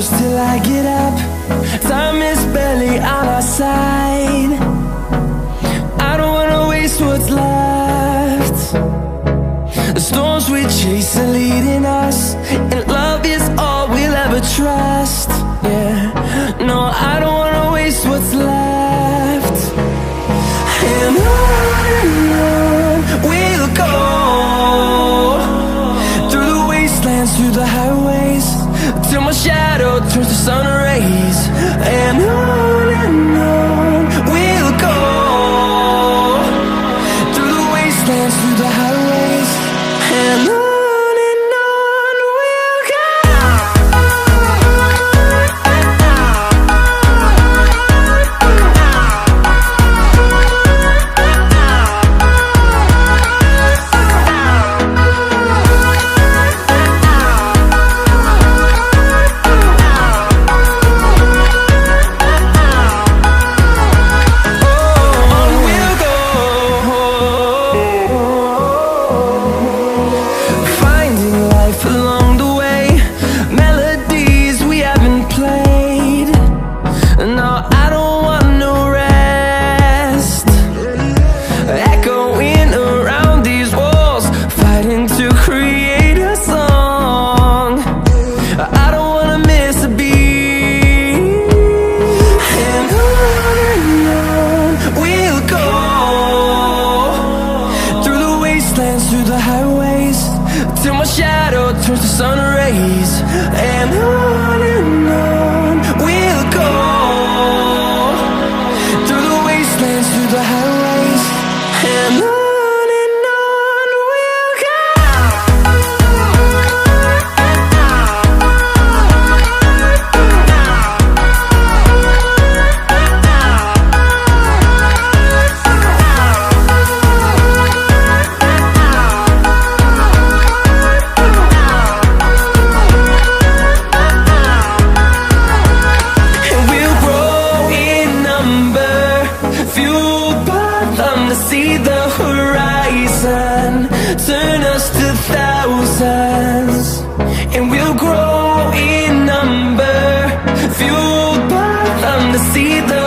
close till I get up. Time is barely on our side. I don't wanna waste what's left. The storms we chase are leading us, and love is all we'll ever trust. Yeah, no, I don't wanna waste what's left. And on we'll go, through the wastelands, through the highways, till my shadow turns to sun rays. And on we'll go, through the wastelands, through the highways, and on we'll go. Through the highways, till my shadow turns to sun rays. And on we'll go, through the wastelands, through the highways, and on we'll go. To see the horizon turn us to thousands, and we'll grow in number, fueled by them to see the